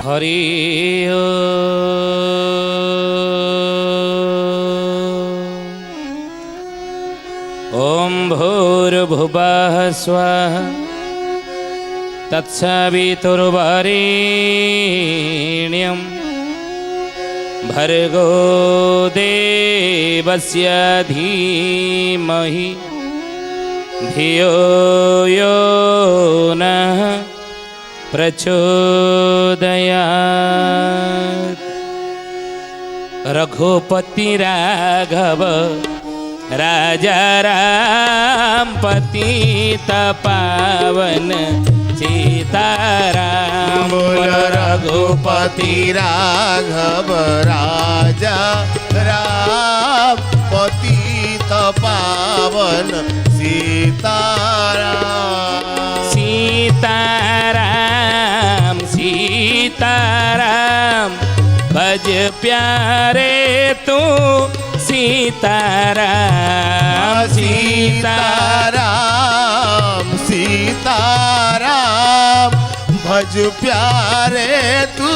हरि ओम भूर्भुवः स्वः तत्सवितुर्वरेण्यं भर्गो देवस्य धीमहि धियो यो नः प्रचोदयात्। रघुपति राघव राजा राम पतित पावन सीताराम। बोल रघुपति राघव राजा राम पतित पावन सीताराम। सीताराम सीताराम भज प्यारे तू सीताराम। सीताराम सीताराम भज प्यारे तू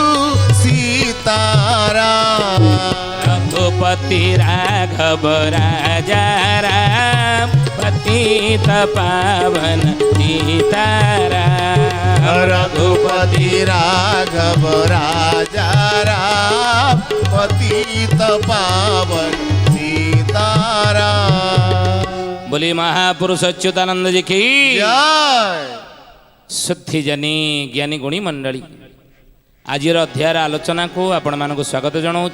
सीताराम। रघुपति राघव राजा राम पतित पावन सीताराम। रघुपति राघव राजा राम पतित पावन सीताराम। बोली महापुरुष अच्युतानंद जी की जय। शुद्धि जनी ज्ञानी गुणी मंडली आज अध्यायर आलोचना को आपण मानक स्वागत जनाऊँ।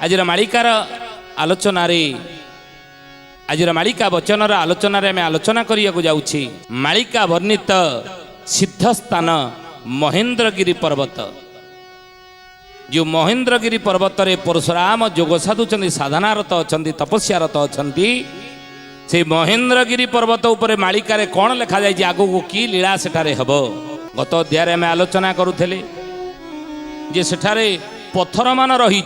आज मालिकार आलोचन आज मालिका वचन आलोचन आम आलोचना करने को जाऊँगी। मालिका वर्णित सिद्ध स्थान महेंद्रगिरी पर्वत। जो महेंद्रगिरी पर्वत रे परशुराम जोग साधुचंदी साधनारत अच्छा तपस्यारत अच्छा से महेंद्रगिरी पर्वत उपरे मालिकारे कौन लिखा जाए आगो को की लीला सेठारे हब। गत अध्याय आम आलोचना करुले जे सेठारे पत्थर मान रही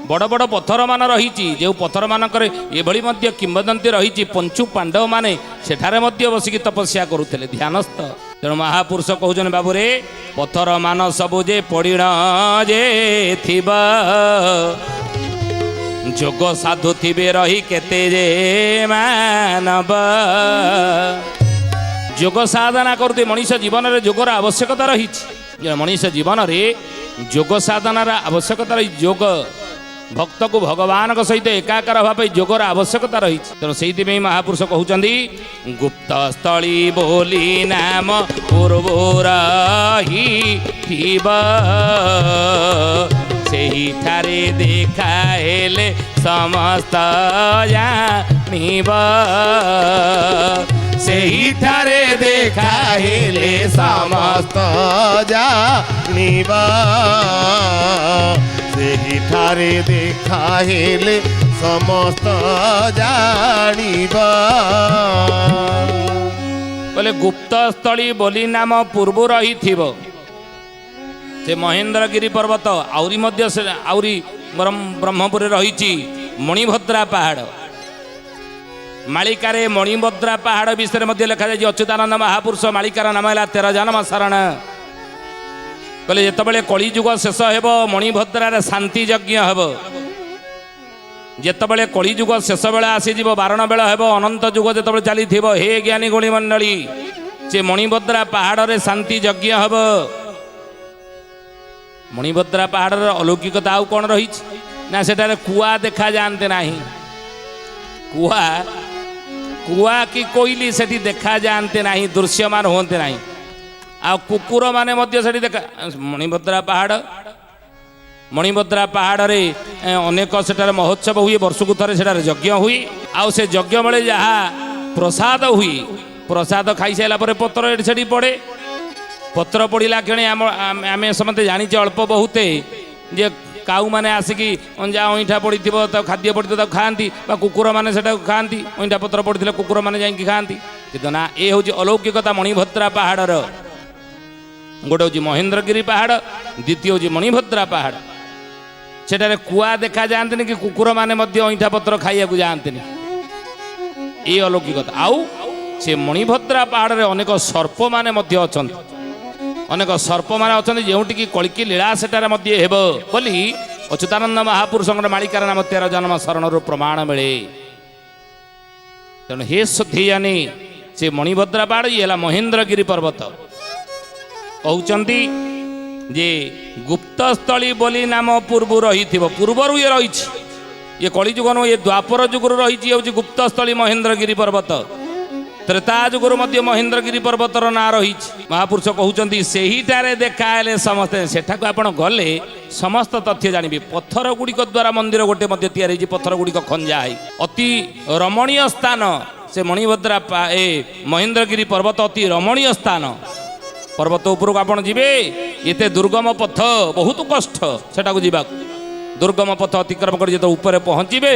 बड़ बड़ पत्थर मान रही जो पत्थर मानक एभली किंवदंती रही पंचु पांडव माने सेठारे बसिकी तपस्या करुले ध्यानस्थ। तेणु महापुरुष कहते बाबू रे पत्थर मान सबु जे पड़िण जे थिबा जोग साधु थिबे रही केते जे मानव। जोग साधना करते मनीष जीवन में जोगर आवश्यकता रही मनीष जीवन में जोग साधनार आवश्यकता रही। जोग भक्त को भगवान सहित एकाकार भाव जोगर आवश्यकता रही। तेणु से महापुरुष कहते गुप्त स्थली बोली नाम पूर्वरही सेही ठारे देखा हेले समस्त जानिब। सेही ठारे देखा हेले समस्त जानिब। सेही ठारे देखा हेले समस्त जानिब। बोले गुप्त स्थली बोली नाम पूर्व रही थिबो से महेंद्रगिरी पर्वत आउरी मध्य से आउरी ब्रह्मपुर रही मणिभद्रा पहाड़। मालिकारे मणिभद्रा पहाड़ विषय में लिखा जाए अच्युतानंद महापुरुष मालिकार नाम है 13 जन्म शरण। कहले जितेबाला कलिजुग शेष हेब मणिभद्रार शांति यज्ञ हेब। जितेबाला कलिजुग शेष बेला आसीज 12 बेला हेब अनंत जुग जितेबाला चली हे ज्ञानी गुणी मंडली से मणिभद्रा पहाड़ रे शांति यज्ञ हेब। मणिभद्रा पहाड़ अलौकिकता आउ कौन रही ना सेठारे कुआ देखा जाते ना। कुआ कुआ कि कोइली सेठी देखा जाते ना दृश्यमान होते ना। आ कुकुर माने मध्य सेठी देखा मणिभद्रा पहाड़ रे अनेक सेठारे महोत्सव हुए वर्षकु थरे सेठारे यज्ञ हुए। आउ से यज्ञ बेले जहा प्रसाद हुए प्रसाद खाई सारा पर पत्र एठी सेठी पड़े। पत्र पड़ा क्षणे आम समझते जानी अल्प बहुते जे काऊ मैंने आसिकी जहाँ अईठा पड़ी तो खाद्य पड़ी तो खाती कुकुर मैंने खाती अईठा पत्र पड़ी कुकुर मैंने जाकि खाती कि ना ये हूँ अलौकिकता मणिभद्रा पहाड़ गोटे हूँ महेंद्रगिरी पहाड़ द्वितीय हूँ मणिभद्रा पहाड़ सेठारे कुआ देखा जाते कि कुकुर मैंने अईठा पत्र खाइया जाते ये अलौकिकता आउ से मणिभद्रा पहाड़ रे अनेक सर्प माने अच्छा ଅନେକ ସର୍ପମାନେ ଅଛନ୍ତି ଯେଉଁଠିକି କଳିକି ଲୀଳା ସେଠାରେ ମଧ୍ୟ ହେବ ବୋଲି ଅଚ୍ୟୁତାନନ୍ଦ ମହାପୁରୁଷଙ୍କର ମାଳିକାର ନାମ 13 ଜନ୍ମ ଶରଣରୁ ପ୍ରମାଣ ମିଳେ। ତେଣୁ ହେ ସୁଧିଜାନି ସେ ମଣିଭଦ୍ରା ପାହାଡ଼ ଇଏ ହେଲା ମହେନ୍ଦ୍ରଗିରି ପର୍ବତ। କହୁଛନ୍ତି ଯେ ଗୁପ୍ତସ୍ଥଳୀ ବୋଲି ନାମ ପୂର୍ବରୁ ରହିଥିବ, ପୂର୍ବରୁ ଇଏ ରହିଛି, ଇଏ କଳିଯୁଗ ନୁହେଁ, ଇଏ ଦ୍ୱାପର ଯୁଗରୁ ରହିଛି, ହେଉଛି ଗୁପ୍ତସ୍ଥଳୀ ମହେନ୍ଦ୍ରଗିରି ପର୍ବତ। ତ୍ରେତା ଯୁଗରୁ ମଧ୍ୟ ମହେନ୍ଦ୍ରଗିରି ପର୍ବତର ନାଁ ରହିଛି। ମହାପୁରୁଷ କହୁଛନ୍ତି ସେହିଠାରେ ଦେଖାହେଲେ ସମସ୍ତେ, ସେଠାକୁ ଆପଣ ଗଲେ ସମସ୍ତ ତଥ୍ୟ ଜାଣିବେ। ପଥର ଗୁଡ଼ିକ ଦ୍ୱାରା ମନ୍ଦିର ଗୋଟେ ମଧ୍ୟ ତିଆରି ହେଇଛି, ପଥର ଗୁଡ଼ିକ ଖଞ୍ଜା ହେଇ ଅତି ରମଣୀୟ ସ୍ଥାନ। ସେ ମଣିଭଦ୍ରା ଏ ମହେନ୍ଦ୍ରଗିରି ପର୍ବତ ଅତି ରମଣୀୟ ସ୍ଥାନ। ପର୍ବତ ଉପରକୁ ଆପଣ ଯିବେ, ଏତେ ଦୁର୍ଗମ ପଥ, ବହୁତ କଷ୍ଟ ସେଟାକୁ ଯିବାକୁ। ଦୁର୍ଗମ ପଥ ଅତିକ୍ରମ କରି ଯେତେବେଳେ ଉପରେ ପହଞ୍ଚିବେ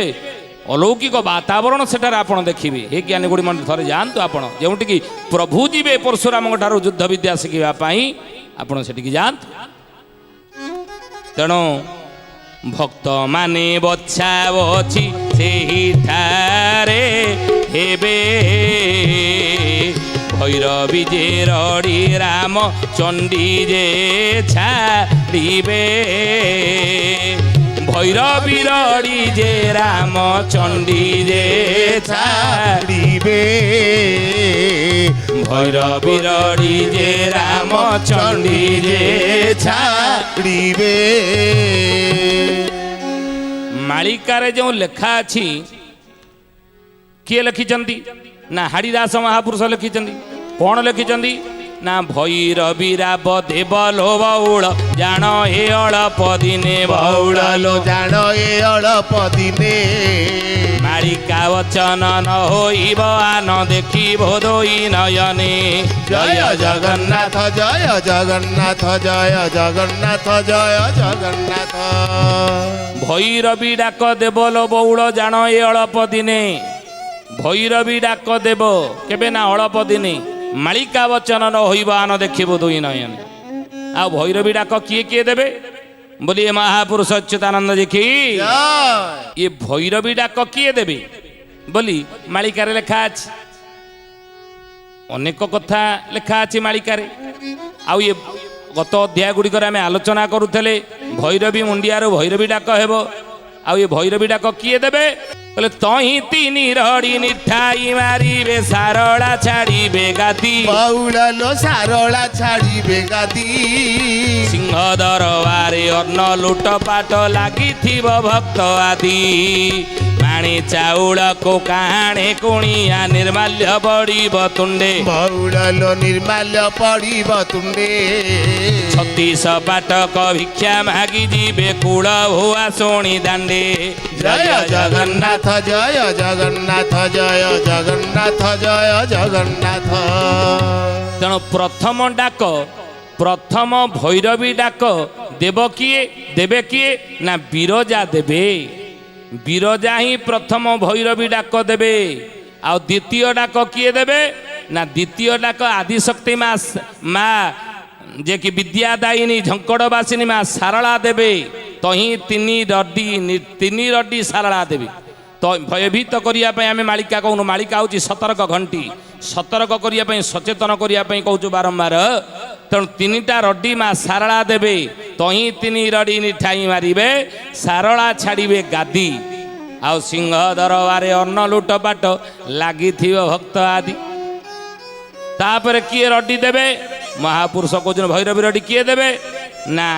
अलौकिक वातावरण सेठार आपण देखिए। हे ज्ञानीगुड़ी मंदिर थरे जातु आपण जोटिकी प्रभु जीवे परशुराम ठार युद्ध विद्या शिखापी आपण सेठी जातु। तेणु भक्त माने बछा बछी सेठारे हेबे भैरवी जे रड़ी राम चंडी जे छाड़िबे भैरवी रड़ी जे राम चंडी जे छाड़िबे भैरवी रड़ी जे राम चंडी जे छाड़िबे। मालिकारे जो लेखा अछि किए लिखिचंती ना हाड़ीदास महापुरुष लिखिचंती। कौन लिखिचंती ना भैरवी राव देव लो बौल जान ए अल्प दिने बौल लो जान ए अल्प दिने मालिका वचन न होइब आन देखी बोधोई नयने। जय जगन्नाथ जय जगन्नाथ जय जगन्नाथ जय जगन्नाथ। भैरवी डाक देव लो बौल जान ए अल्प दिने भैरवी डाक देव केबे ना अल्प दिने मालिका वचन न होइबा न देखिबो दुई नयन। आ भैरवी डाक किए किए देबे बोलिए महापुरुष अच्युतानंद जी की ये भैरवी डाक किए देबे बोली मालिकार लेखा अछि। अनेक कथा लेखा अछि मालिकार। आ ये गत अध्याय गुड़िकर आम आलोचना करूले भैरवी मुंडियार भैरवी डाक हेबो। आ ये भैरवी डाक किए देबे बोले तही तीन रड़ी निठाई मारिबे सारला छाड़िबे गादी बौला लो सारला छाड़िबे गादी सिंह दरबारे अन्न लुटपाट लागिथिब भक्त आदि पाणी चाउल को काणे कुणिया निर्माल्य पड़िब तुंडे बौला लो निर्माल्य पड़िब तुंडे 36 पाटक भिक्षा मागी जीवे कूल भुआ शोणी दांडे। जय जगन्नाथ जय जगन्नाथ जय जगन्नाथ जय जगन्नाथ। तेणु प्रथम डाक प्रथम भैरवी डाक देव किए देवे किए ना बिरजा देवे। बिरजा ही प्रथम भैरवी डाक देवे। आ द्वितीय डाक किए देवे ना द्वितीय डाक आदिशक्ति माँ जे कि विद्यादायिनी झंकड़वासिनी माँ सारला देवे। तो ही तीन रड्डी सारला देवी। तो भयभीत करने आम मालिका कहूँ मालिका हूँ सतर्क घंटी सतर्क करने सचेतन करने कहूँ बारंबार। तेणु 3टा रड्डी माँ सारला देवे। तो ही 3 रड्डी निठाई मारिबे सारला छाड़िबे गादी आउ सिंह दरबारे अन्न लुटपाट लागिथिब भक्त आदि। तापर किए रड्डी देवे महापुरुष कहते भैरवी रड्डी किए देवे ना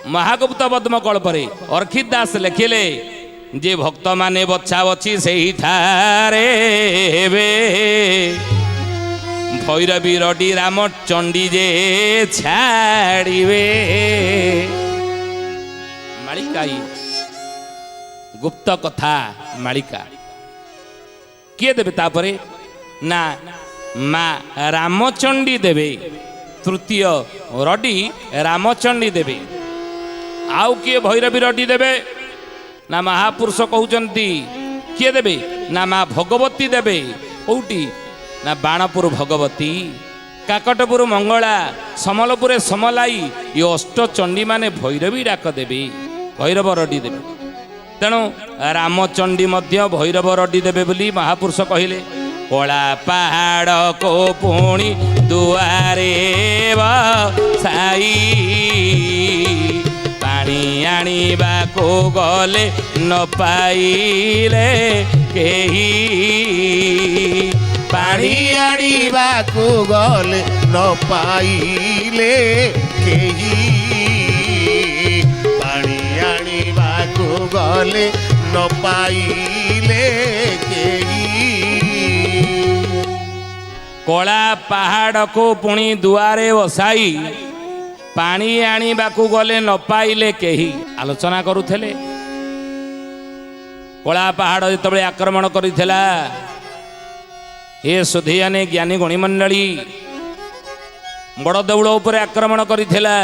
महागुप्त पद्म कल्परे अर्खित दास लिखिले जे भक्त माने बछा बछी सेही ठारे हेबे भैरवी रड्डी राम चंडी जे छाड़िबे। मालिकाई गुप्त कथा मालिका किए देवे तापरे ना माँ रामचंडी देवे। तृतीय रड्डी रामचंडी देवे। आउ किए भैरवी रड्डी देवे ना महापुरुष कहउचंती किए देवे ना माँ भगवती देवे। कौटी ना बाणपुर भगवती काकटपुर मंगला समलपुर समलाई ये अष्टचंडी माने भैरवी डाक देवी भैरव रड्डी देवे। तेणु रामचंडी मध्य भैरव रड्डी देवे बोली महापुरुष कहिले। कला पहाड़ को पुणी दुआरे ବ୍ୟବସାୟୀ ପାଣି ଆଣିବାକୁ ଗଲେ ନ ପାଇଲେ କେହି ପାଣି ଆଣିବାକୁ ଗଲେ ନ ପାଇଲେ କେହି ପାଣି ଆଣିବାକୁ ଗଲେ ନ ପାଇଲେ କେହି କଳା ପାହାଡ଼କୁ ପୁଣି ଦୁଆରେ ବସାଇ ପାଣି ଆଣିବାକୁ ଗଲେ ନ ପାଇଲେ କେହି ଆଲୋଚନା କରୁଥିଲେ। କଳା ପାହାଡ଼ ଯେତେବେଳେ ଆକ୍ରମଣ କରିଥିଲା, ଏ ସୁଧିଆନେ ଜ୍ଞାନୀ ଗଣିମଣ୍ଡଳୀ ବଡ଼ ଦେଉଳ ଉପରେ ଆକ୍ରମଣ କରିଥିଲା।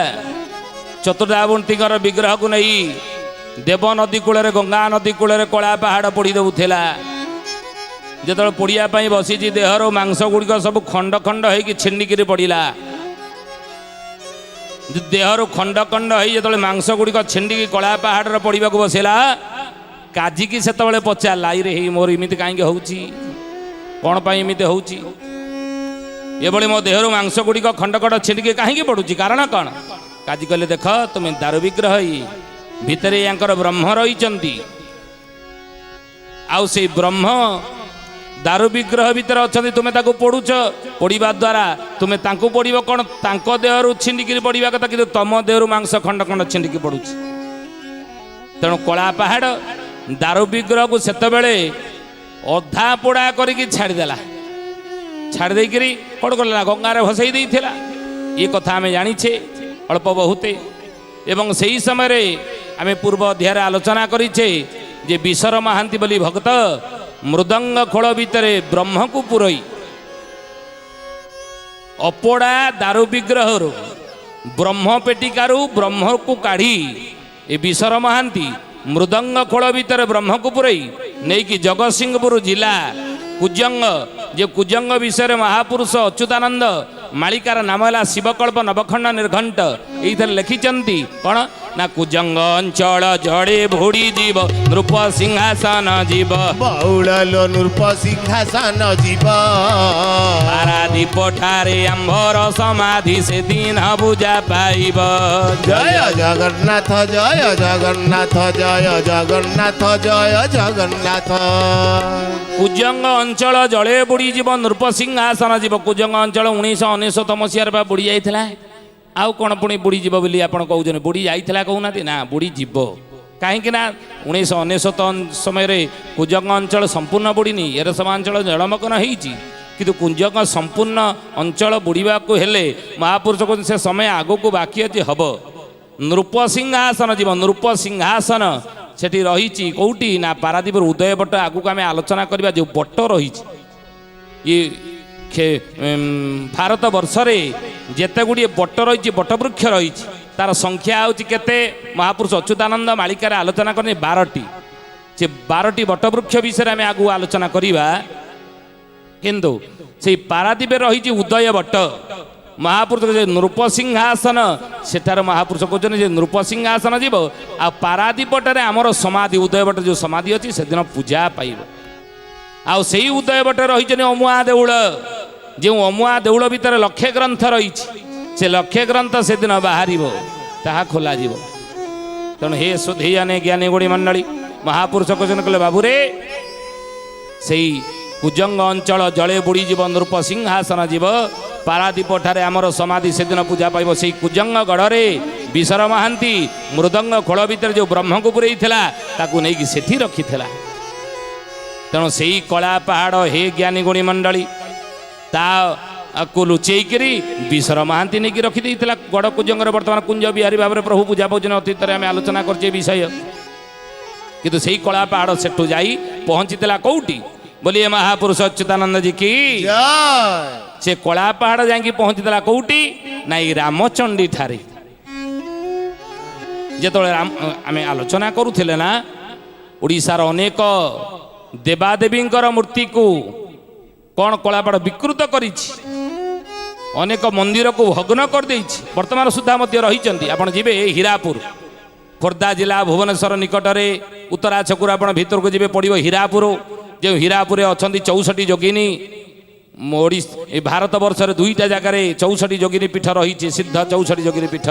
ଚତୁର୍ଦ୍ଧାବର୍ତ୍ତୀଙ୍କର ବିଗ୍ରହକୁ ନେଇ ଦେବ ନଦୀ କୂଳରେ ଗଙ୍ଗା ନଦୀ କୂଳରେ କଳା ପାହାଡ଼ ପୋଡ଼ି ଦେଉଥିଲା। ଯେତେବେଳେ ପୋଡ଼ିବା ପାଇଁ ବସିଛି, ଦେହରୁ ମାଂସ ଗୁଡ଼ିକ ସବୁ ଖଣ୍ଡ ଖଣ୍ଡ ହେଇକି ଛିଣ୍ଡିକିରି ପଡ଼ିଲା। ଦେହରୁ ଖଣ୍ଡ ଖଣ୍ଡ ହେଇ ଯେତେବେଳେ ମାଂସ ଗୁଡ଼ିକ ଛିଣ୍ଡିକି କଳା ପାହାଡ଼ରେ ପଡ଼ିବାକୁ ବସିଲା, କାଜିକି ସେତେବେଳେ ପଚାରିଲା, ଆଇରେ ହେଇ ମୋର ଏମିତି କାହିଁକି ହେଉଛି, କ'ଣ ପାଇଁ ଏମିତି ହେଉଛି, ଏଭଳି ମୋ ଦେହରୁ ମାଂସ ଗୁଡ଼ିକ ଖଣ୍ଡ ଖଣ୍ଡ ଛିଣ୍ଡିକି କାହିଁକି ପଡ଼ୁଛି, କାରଣ କ'ଣ? କାଜି କହିଲେ, ଦେଖ ତୁମେ ଦାରୁ ବିଗ୍ରହ, ଭିତରେ ୟାଙ୍କର ବ୍ରହ୍ମ ରହିଛନ୍ତି, ଆଉ ସେଇ ବ୍ରହ୍ମ ଦାରୁ ବିଗ୍ରହ ଭିତରେ ଅଛନ୍ତି, ତୁମେ ତାକୁ ପୋଡ଼ୁଛ। ପୋଡ଼ିବା ଦ୍ୱାରା ତୁମେ ତାଙ୍କୁ ପୋଡ଼ିବ କ'ଣ, ତାଙ୍କ ଦେହରୁ ଛିଣ୍ଡିକିରି ପଡ଼ିବା କଥା, କିନ୍ତୁ ତମ ଦେହରୁ ମାଂସ ଖଣ୍ଡ ଖଣ୍ଡ ଛିଣ୍ଡିକି ପଡ଼ୁଛି। ତେଣୁ କଳା ପାହାଡ଼ ଦାରୁ ବିଗ୍ରହକୁ ସେତେବେଳେ ଅଧା ପୋଡ଼ା କରିକି ଛାଡ଼ିଦେଲା। ଛାଡ଼ି ଦେଇକିରି କ'ଣ କଲା, ଗଙ୍ଗାରେ ଭସେଇ ଦେଇଥିଲା। ଏ କଥା ଆମେ ଜାଣିଛେ ଅଳ୍ପ ବହୁତେ। ଏବଂ ସେହି ସମୟରେ ଆମେ ପୂର୍ବ ଅଧ୍ୟାୟରେ ଆଲୋଚନା କରିଛେ ଯେ ବିଶର ମହାନ୍ତି ବୋଲି ଭକ୍ତ ମୃଦଙ୍ଗ ଖୋଳ ଭିତରେ ବ୍ରହ୍ମକୁ ପୁରୋଇ ଅପୋଡ଼ା ଦାରୁ ବିଗ୍ରହରୁ ବ୍ରହ୍ମ ପେଟିକାରୁ ବ୍ରହ୍ମକୁ କାଢ଼ି ଏ ବିଶର ମହାନ୍ତି ମୃଦଙ୍ଗ ଖୋଳ ଭିତରେ ବ୍ରହ୍ମକୁ ପୁରୋଇ ନେଇକି ଜଗତସିଂହପୁର ଜିଲ୍ଲା କୁଜଙ୍ଗ, ଯେ କୁଜଙ୍ଗ ବିଷୟରେ ମହାପୁରୁଷ ଅଚ୍ୟୁତାନନ୍ଦ ମାଳିକାର ନାମ ହେଲା ଶିବକଳ୍ପ ନବଖଣ୍ଡ ନିର୍ଘଣ୍ଟ। ଏଇଥିରେ ଲେଖିଛନ୍ତି କ'ଣ ନା, କୁଜଙ୍ଗ ଅଞ୍ଚଳ ଜଡ଼େ ଭୋଡ଼ି ଯିବ ନୃପ ସିଂହାସନ ଯିବ, ବଉଳଲ ନୃପ ସିଂହାସନ ଯିବ, ପାରାଦୀପ ଠାରେ ଆମ୍ଭର ସମାଧି ସେଦିନ ପୂଜା ପାଇବ। ଜୟ ଜଗନ୍ନାଥ ଜୟ ଜଗନ୍ନାଥ ଜୟ ଜଗନ୍ନାଥ ଜୟ ଜଗନ୍ନାଥ। କୁଜଙ୍ଗ ଅଞ୍ଚଳ ଜଳେ ବୁଡ଼ି ଯିବ ନୃପ ସିଂହାସନ ଯିବ। କୁଜଙ୍ଗ ଅଞ୍ଚଳ 1999 ମସିହାରେ ବା ବୁଡ଼ି ଯାଇଥିଲା। ଆଉ କ'ଣ ପୁଣି ବୁଡ଼ିଯିବ ବୋଲି ଆପଣ କହୁଛନ୍ତି? ବୁଡ଼ି ଯାଇଥିଲା କହୁନାହାନ୍ତି, ନା ବୁଡ଼ିଯିବ। କାହିଁକି ନା 1999 ସମୟରେ କୁଜଙ୍ଗ ଅଞ୍ଚଳ ସମ୍ପୂର୍ଣ୍ଣ ବୁଡ଼ିନି, ଏରସମା ଅଞ୍ଚଳ ଜଳମଗ୍ନ ହେଇଛି, କିନ୍ତୁ କୁଜଙ୍ଗ ସମ୍ପୂର୍ଣ୍ଣ ଅଞ୍ଚଳ ବୁଡ଼ିବାକୁ ହେଲେ ମହାପୁରୁଷ କହୁଛନ୍ତି ସେ ସମୟ ଆଗକୁ ବାକି ଅଛି, ହବ। ନୃପ ସିଂହାସନ ଯିବ। ନୃପ ସିଂହାସନ ସେଠି ରହିଛି କେଉଁଠି ନା, ପାରାଦୀପର ଉଦୟ ବଟ। ଆଗକୁ ଆମେ ଆଲୋଚନା କରିବା ଯେଉଁ ବଟ ରହିଛି, ଇଏ ଭାରତ ବର୍ଷରେ ଯେତେ ଗୁଡ଼ିଏ ବଟ ରହିଛି, ବଟବୃକ୍ଷ ରହିଛି, ତାର ସଂଖ୍ୟା ହେଉଛି କେତେ? ମହାପୁରୁଷ ଅଚ୍ୟୁତାନନ୍ଦ ମାଳିକାରେ ଆଲୋଚନା କରନ୍ତି 12ଟି। ସେ 12ଟି ବଟବୃକ୍ଷ ବିଷୟରେ ଆମେ ଆଗକୁ ଆଲୋଚନା କରିବା। କିନ୍ତୁ ସେଇ ପାରାଦୀପରେ ରହିଛି ଉଦୟ ବଟ। ମହାପୁରୁଷ ଯେ ନୃପସିଂହାସନ, ସେଠାରେ ମହାପୁରୁଷ କହୁଛନ୍ତି ଯେ ନୃପସିଂହାସନ ଯିବ। ଆଉ ପାରାଦୀପଟାରେ ଆମର ସମାଧି, ଉଦୟ ବଟ ଯେଉଁ ସମାଧି ଅଛି, ସେଦିନ ପୂଜା ପାଇବ। ଆଉ ସେଇ ଉଦୟ ବଟରେ ରହିଛନ୍ତି ଅମୁଆ ଦେଉଳ। ଯେଉଁ ଅମୁଆ ଦେଉଳ ଭିତରେ ଲକ୍ଷେ ଗ୍ରନ୍ଥ ରହିଛି, ସେ ଲକ୍ଷେ ଗ୍ରନ୍ଥ ସେଦିନ ବାହାରିବ, ତାହା ଖୋଲାଯିବ। ତେଣୁ ହେ ସୁଧୀୟନେ ଜ୍ଞାନୀ ଗୁଣୀ ମଣ୍ଡଳୀ, ମହାପୁରୁଷ କହିଛନ୍ତି, କହିଲେ ବାବୁରେ, ସେଇ କୁଜଙ୍ଗ ଅଞ୍ଚଳ ଜଳେ ବୁଡ଼ିଯିବ ନୃପ ସିଂହାସନ ଯିବ, ପାରାଦୀପ ଠାରେ ଆମର ସମାଧି ସେଦିନ ପୂଜା ପାଇବ। ସେଇ କୁଜଙ୍ଗ ଗଡ଼ରେ ବିଶର ମହାନ୍ତି ମୃଦଙ୍ଗ ଖୋଳ ଭିତରେ ଯେଉଁ ବ୍ରହ୍ମକୁ ପୁରେଇଥିଲା, ତାକୁ ନେଇକି ସେଠି ରଖିଥିଲା। ତେଣୁ ସେଇ କଳା ପାହାଡ଼ ହେ ଜ୍ଞାନୀ ଗୁଣୀ ମଣ୍ଡଳୀ, ତାକୁ ଲୁଚେଇକିରି ବିଶର ମହାନ୍ତି ନେଇକି ରଖିଦେଇଥିଲା ଗଡ଼ କୁଜଙ୍ଗରେ। ବର୍ତ୍ତମାନ କୁଞ୍ଜ ବିହାରୀ ଭାବରେ ପ୍ରଭୁ ପୂଜା ପାଉଛନ୍ତି। ଅତୀତରେ ଆମେ ଆଲୋଚନା କରିଛେ ଏ ବିଷୟ। କିନ୍ତୁ ସେଇ କଳା ପାହାଡ଼ ସେଠୁ ଯାଇ ପହଞ୍ଚିଥିଲା କୋଉଠି ବୋଲି ଏ ମହାପୁରୁଷ ଅଚ୍ୟୁତାନନ୍ଦଜୀ କି ସେ କଳା ପାହାଡ଼ ଯାଇକି ପହଞ୍ଚିଥିଲା କୋଉଠି ନା, ଏଇ ରାମଚଣ୍ଡୀ ଠାରେ। ଯେତେବେଳେ ଆମେ ଆଲୋଚନା କରୁଥିଲେ ନା, ଓଡ଼ିଶାର ଅନେକ ଦେବାଦେବୀଙ୍କର ମୂର୍ତ୍ତିକୁ କ'ଣ କଳାପାହାଡ଼ ବିକୃତ କରିଛି, ଅନେକ ମନ୍ଦିରକୁ ଭଗ୍ନ କରିଦେଇଛି। ବର୍ତ୍ତମାନ ସୁଦ୍ଧା ମଧ୍ୟ ରହିଛନ୍ତି। ଆପଣ ଯିବେ ହୀରାପୁର, ଖୋର୍ଦ୍ଧା ଜିଲ୍ଲା ଭୁବନେଶ୍ୱର ନିକଟରେ ଉତ୍ତରା ଛକରୁ ଆପଣ ଭିତରକୁ ଯିବେ, ପଡ଼ିବ ହୀରାପୁର। ଯେଉଁ ହୀରାପୁରରେ ଅଛନ୍ତି 64 ଯୋଗିନୀ, ए भारत वर्ष दुईटा जगार 64 योगिनी पीठ रही सिद्ध 64 योगिनी पीठ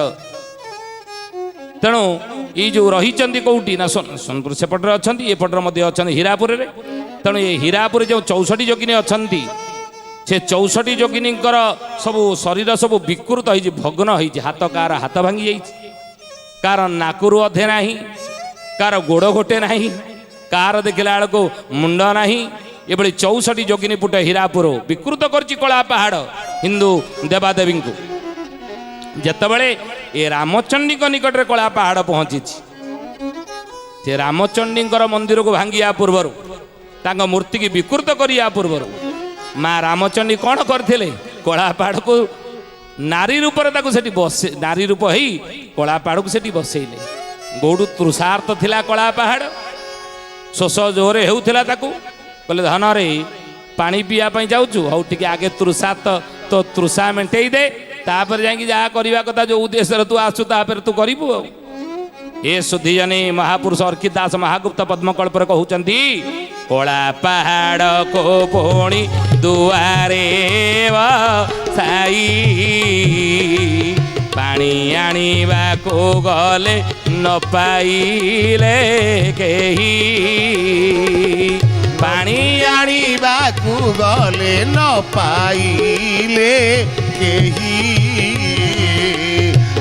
तेणु ये जो रही कौटी ना सोनपुर सेपटे अच्छा एपटे अच्छा हीरापुर तेणु ये हीरापुर जो 64 योगिनी अच्छा से 64 योगिनी सब शरीर सब विकृत हो भग्न हो हाथ कार हाथ भांगी जा कार नाकुरु अधे ना कार गोड़ गोटे ना कार देखला बेलू मुंड ना ये 64 योगिनी पुट हीरापुर विकृत करची कला पहाड़ हिंदू देवादेवी को जेतबेले ए रामचंडी निकट में कला पहाड़ पहुंची से रामचंडी मंदिर को भांगिया पूर्वर मूर्ति की विकृत करिया पूर्वर माँ रामचंडी कौन करथिले कला पहाड़ को नारी रूप बसे नारी रूप ही कला पहाड़ को सेठी बसैले गौड़ू तृषार्थ थिला कला पहाड़ शोष जोरे होउथिला ताकू कहले धन रे पानी पीवा जाऊँ हौ टे आगे तृषा तो तृषा मेटेई दे तापर जाकि जहाँ करवा कथा जो उद्देश्य तू आसु तापर तू करू ए सुधीजनी महापुरुष अर्खित दास महागुप्त पद्मकल्पर कहते कला पहाड़ को पुणी दुआरे साई पानी आनिबा को गले न पाइले केही पानी आनिबाकू गले न पाइले केही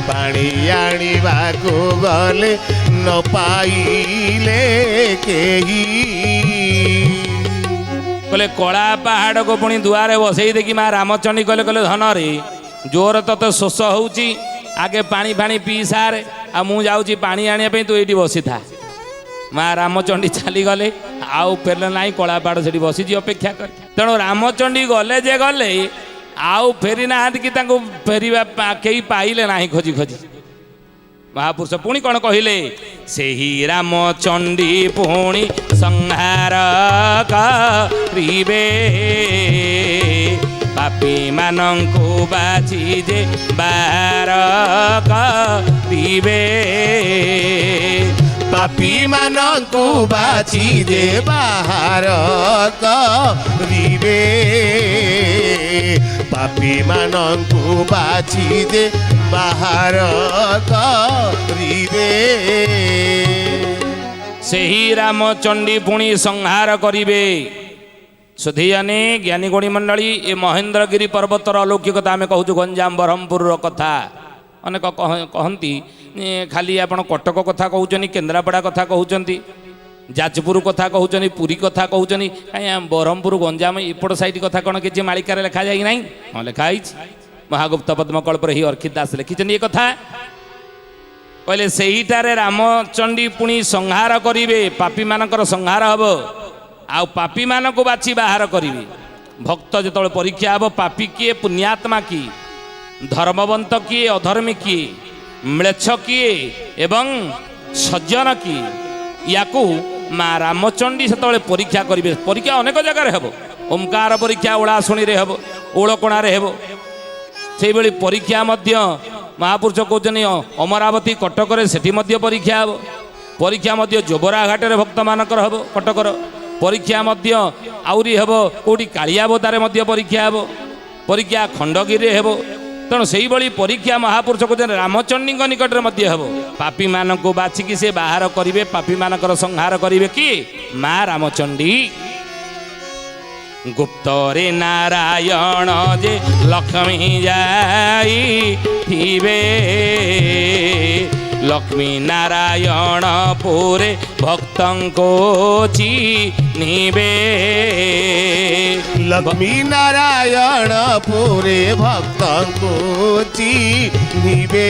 पानी आनिबाकू गले न पाइले केही कहले कला पहाड़ को पुणी दुआरे बसई देखी माँ रामचंडी कहले कहले धन रे जोर तत शोष होउची आगे पानी फाणी पी सारे आ मु जाऊँगी पानी आने तू ये बसी था माँ रामचंडी चली गले आउ फेरले ना कला पहाड़ से बसीजी अपेक्षा कर तेणु रामचंडी गले जे गले आउ फेरी ना कि फेरवा कई पाइले ना खोजी खोजी महापुरुष पुणी कौन कहले से ही रामचंडी पुणी संहार करिबे पापी मानंकु बाची जे बाहर करिबे पापी मानंकु बाची जे बाहर करिबे पापी मानंकु बाची जे बाहर करिबे सेही रामचंडी पुणी संहार करिबे सुधीयानी ज्ञानी गुणी मंडली ए महेंद्रगिरी पर्वतर अलौकिकता आम कहूँ गंजाम ब्रह्मपुर कथा अनेक कहती खाली आप कटक कथा कहते केन्द्रापड़ा कथा कहते जाजपुर कथा कहते पुरी कथा कहते कहीं ब्रह्मपुर गंजाम एपट साइड कथा कौन किसी मालिकार लिखा जाए ना हाँ लिखाई महागुप्त पद्मकल्पर ही अर्खित दास लिखिं ये कथा कहले सेहीटारे रामचंडी पुणी संहार करिवे पापी मानकर संहार हब आउ पापी मानक बाछि बाहर करिवे भक्त जेतबेले परीक्षा हब पापी किए पुण्यात्मा की धर्मवंत किए अधर्मी किए म्लेच्छ किए एवं सज्जन की याकू माँ रामचंडी सेतबेले परीक्षा करिवे परीक्षा अनेक जगार हेब ओंकार परीक्षा ओळाशुणी रे हेब ओळकोणा रे हेब सेई बेली परीक्षा मध्य महापुरुष कहते अमरावती कटक सेठी मध्य परीक्षा हे परीक्षा मध्य जोबरा घाटे भक्त मानकर हे कटकर परीक्षा मध्य आउरी हे कौटी कालियाबोदारे मध्य परीक्षा हे परीक्षा खंडगिरी हे तेणु से परीक्षा महापुरुष कहते रामचंडी निकट में हे पापी मानक बाछिकी से बाहर करेंगे पापी मानकर संहार करेंगे किए माँ रामचंडी गुप्तरे नारायण जे लक्ष्मी जाई थिबे लक्ष्मी नारायण पुरे भक्तंको चिन्हिबे लक्ष्मी नारायण पुरे भक्तंको चिन्हिबे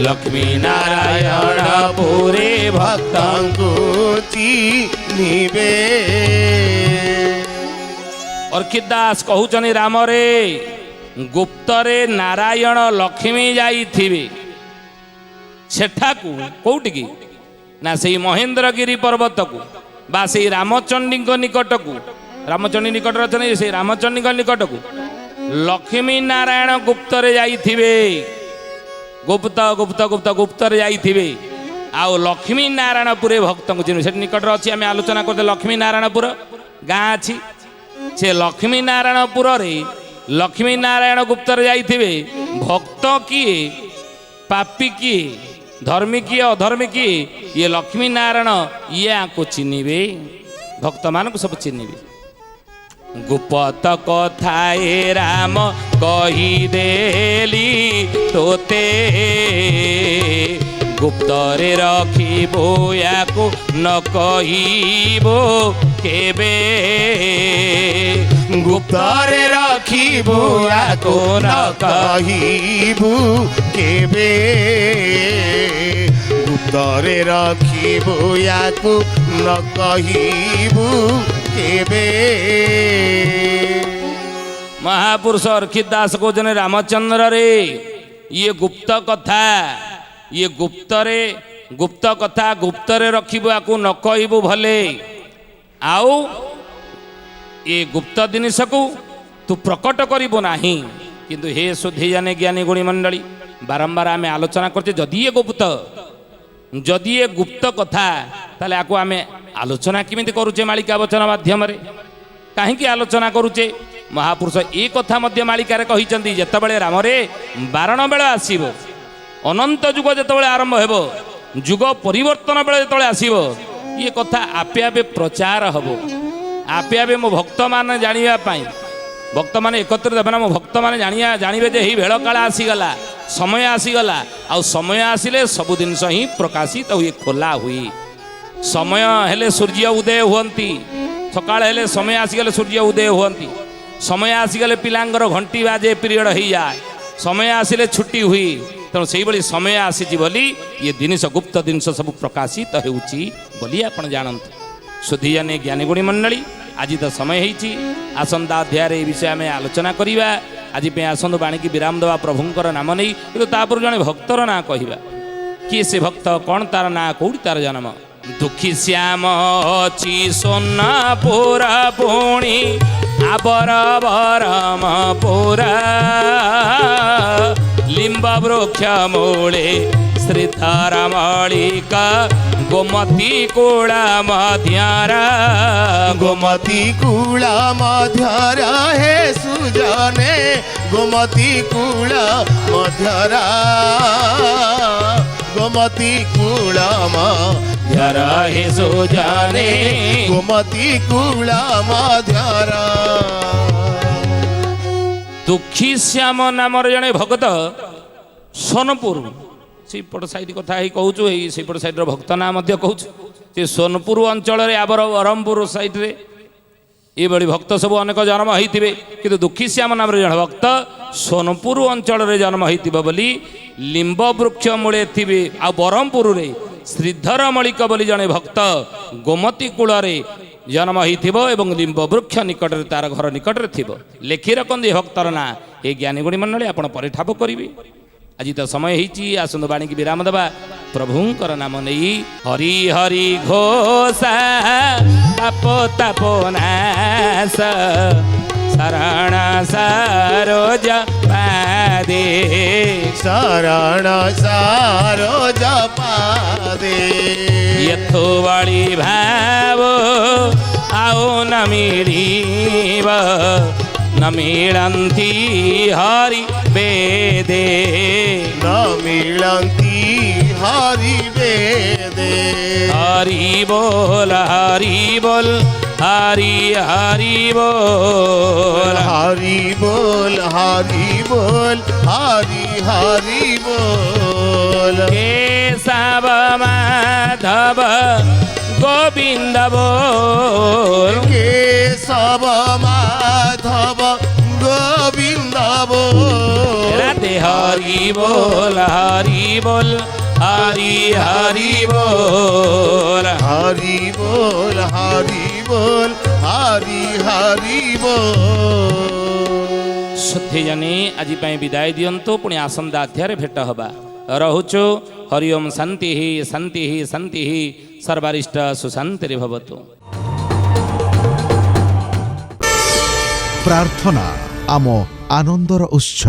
लक्ष्मी नारायण पुरे भक्तंको चिन्हिबे अर्खित दास कहउचनी राम रे गुप्तरे नारायण लक्ष्मी जाइथिबे सेठाकू कोउटिकी ना सेई महेंद्रगिरी पर्वत को बा सेई रामचंडी निकट को रामचंडी निकट रचने से रामचंडी निकट को लक्ष्मी नारायण गुप्तरे जाइथिबे गुप्त गुप्त गुप्त गुप्तरे जाइथिबे आउ लक्ष्मी नारायणपुरे भक्त को चिन्ह से निकट अच्छी आम आलोचना करते लक्ष्मी नारायणपुर गाँ अच्छी ସେ ଲକ୍ଷ୍ମୀ ନାରାୟଣପୁରରେ ଲକ୍ଷ୍ମୀ ନାରାୟଣ ଗୁପ୍ତରେ ଯାଇଥିବେ ଭକ୍ତ କିଏ ପାପୀ କିଏ ଧର୍ମୀ କିଏ ଅଧର୍ମୀ କିଏ ଇଏ ଲକ୍ଷ୍ମୀ ନାରାୟଣ ଇଏ ଆଙ୍କୁ ଚିହ୍ନିବେ ଭକ୍ତମାନଙ୍କୁ ସବୁ ଚିହ୍ନିବେ ଗୁପ୍ତ କଥା ଏ ରାମ କହିଦେଲି ତୋତେ ଗୁପ୍ତରେ ରଖିବୁ ୟାକୁ ନ କହିବୁ କେବେ ଗୁପ୍ତରେ ରଖିବୁ ୟାକୁ ନ କହିବୁ କେବେ ଗୁପ୍ତରେ ରଖିବୁ ୟାକୁ ନ କହିବୁ କେବେ ମହାପୁରୁଷ ଅର୍ଖିତ ଦାସ କହୁଛନ୍ତି ରାମଚନ୍ଦ୍ର ରେ ଇଏ ଗୁପ୍ତ କଥା ଇଏ ଗୁପ୍ତ କଥା ଗୁପ୍ତରେ ରଖିବୁ ୟାକୁ ନ କହିବୁ ଭଲେ ଆଉ ଏ ଗୁପ୍ତ ଜିନିଷକୁ ତୁ ପ୍ରକଟ କରିବୁ ନାହିଁ କିନ୍ତୁ ହେ ସୁଧୀ ଜାନେ ଜ୍ଞାନୀ ଗୁଣୀ ମଣ୍ଡଳୀ ବାରମ୍ବାର ଆମେ ଆଲୋଚନା କରୁଛେ ଯଦି ଏ ଗୁପ୍ତ କଥା ତାହେଲେ ଆକୁ ଆମେ ଆଲୋଚନା କେମିତି କରୁଛେ ମାଳିକା ବଚନ ମାଧ୍ୟମରେ କାହିଁକି ଆଲୋଚନା କରୁଛେ ମହାପୁରୁଷ ଏ କଥା ମଧ୍ୟ ମାଳିକାରେ କହିଛନ୍ତି ଯେତେବେଳେ ରାମରେ ବାରଣ ବେଳ ଆସିବ ଅନନ୍ତ ଯୁଗ ଯେତେବେଳେ ଆରମ୍ଭ ହେବ ଯୁଗ ପରିବର୍ତ୍ତନ ବେଳେ ଯେତେବେଳେ ଆସିବ ଇଏ କଥା ଆପେ ଆପେ ପ୍ରଚାର ହେବ ଆପେ ଆପେ ମୋ ଭକ୍ତମାନେ ଜାଣିବା ପାଇଁ ଭକ୍ତମାନେ ଏକତ୍ରିତ ହେବେ ନା ମୋ ଭକ୍ତମାନେ ଜାଣିବେ ଯେ ଏହି ବେଳ କାଳ ଆସିଗଲା ସମୟ ଆସିଗଲା ଆଉ ସମୟ ଆସିଲେ ସବୁ ଜିନିଷ ହିଁ ପ୍ରକାଶିତ ହୁଏ ଖୋଲା ହୁଏ ସମୟ ହେଲେ ସୂର୍ଯ୍ୟ ଉଦୟ ହୁଅନ୍ତି ସକାଳ ହେଲେ ସମୟ ଆସିଗଲେ ସୂର୍ଯ୍ୟ ଉଦୟ ହୁଅନ୍ତି ସମୟ ଆସିଗଲେ ପିଲାଙ୍କର ଘଣ୍ଟି ବାଜେ ପିରିୟଡ଼ ହେଇଯାଏ ସମୟ ଆସିଲେ ଛୁଟି ହୁଏ ତେଣୁ ସେଇଭଳି ସମୟ ଆସିଛି ବୋଲି ଇଏ ଜିନିଷ ଗୁପ୍ତ ଜିନିଷ ସବୁ ପ୍ରକାଶିତ ହେଉଛି ବୋଲି ଆପଣ ଜାଣନ୍ତୁ ସୁଧୀ ଜାନେ ଜ୍ଞାନୀ ଗୁଣୀ ମଣ୍ଡଳୀ ଆଜି ତ ସମୟ ହେଇଛି ଆସନ୍ତା ଅଧ୍ୟାୟରେ ଏ ବିଷୟ ଆମେ ଆଲୋଚନା କରିବା ଆଜି ପାଇଁ ଆସନ୍ତୁ ବାଣୀକି ବିରାମ ଦେବା ପ୍ରଭୁଙ୍କର ନାମ ନେଇ କିନ୍ତୁ ତାପରେ ଜଣେ ଭକ୍ତର ନାଁ କହିବା କିଏ ସେ ଭକ୍ତ କ'ଣ ତାର ନାଁ କୋଉଠି ତାର ଜନ୍ମ ଦୁଃଖୀ ଶ୍ୟାମ ଅଛି ସୋନାପୁର ପୁଣି ଆବର ବରମ ପୁରା ଲିମ୍ବ ବୃକ୍ଷ ମୂଳେ ଶ୍ରୀଧର ମଳିକା ଗୋମତୀ କୂଳ ମଧ୍ୟରା ଗୋମତୀ କୂଳ ମଧ୍ୟରା ହେ ସୁଜନେ ଗୋମତୀ କୂଳ ମଧ୍ୟରା ଗୋମତୀ କୂଳ ମଧ୍ୟରା ହେ ସୁଜନେ ଗୋମତୀ କୂଳ ମଧ୍ୟରା ଦୁଃଖୀ ଶ୍ୟାମ ନାମର ଜଣେ ଭକ୍ତ ସୋନପୁର ସେଇପଟ ସାଇଡ୍ କଥା ହେଇ କହୁଛୁ ଏଇ ସେଇପଟ ସାଇଡ୍ର ଭକ୍ତ ନାଁ ମଧ୍ୟ କହୁଛୁ ସେ ସୋନପୁର ଅଞ୍ଚଳରେ ଆବର ବ୍ରହ୍ମପୁର ସାଇଡ୍ରେ ଏଇଭଳି ଭକ୍ତ ସବୁ ଅନେକ ଜନ୍ମ ହେଇଥିବେ କିନ୍ତୁ ଦୁଃଖୀ ଶ୍ୟାମ ନାମରେ ଜଣେ ଭକ୍ତ ସୋନପୁର ଅଞ୍ଚଳରେ ଜନ୍ମ ହେଇଥିବ ବୋଲି ଲିମ୍ବ ବୃକ୍ଷ ମୂଳେ ଥିବେ ଆଉ ବ୍ରହ୍ମପୁରରେ ଶ୍ରୀଧର ମଳିକ ବୋଲି ଜଣେ ଭକ୍ତ ଗୋମତୀ କୂଳରେ ଜନ୍ମ ହେଇଥିବ ଏବଂ ଲିମ୍ବ ବୃକ୍ଷ ନିକଟରେ ତାର ଘର ନିକଟରେ ଥିବ ଲେଖି ରଖନ୍ତି ଭକ୍ତର ନାଁ ଏ ଜ୍ଞାନୀ ଗୁଣୀ ମଣ୍ଡଳୀ ଆପଣ ପରେ ଠାବ କରିବେ ଆଜି ତ ସମୟ ହେଇଛି ଆସନ୍ତୁ ବାଣୀକି ବିରାମ ଦେବା ପ୍ରଭୁଙ୍କର ନାମ ନେଇ ହରି ହରି ଘୋଷା ତାପ ତାପ ନାଶ ଶରଣ ସରୋଜ ପାଦେ ଶରଣ ସରୋଜ ପାଦେ यथो वाली भाव आओ न मिलिब न मिलंती हरि वेदे न मिलंती हरि वेदे हरि बोल हरि बोल हरि हरि बोल हरि बोल हरि बोल हरि हरि बोल केशव माधव गोविंद बोल केशव माधव गोविंद बोल राधे हरि बोल हरि बोल हरि हरि बोल हरि बोल हरि बोल हरि हरि बोल सुधी जानी आज विदाय दियंतु पुणी आसंता अध्याय भेट हवा रहुचु हरि ओम शांति शांति शांति सर्वारिष्ट सुशांति भवतु। प्रार्थना आम आनंदर उत्स।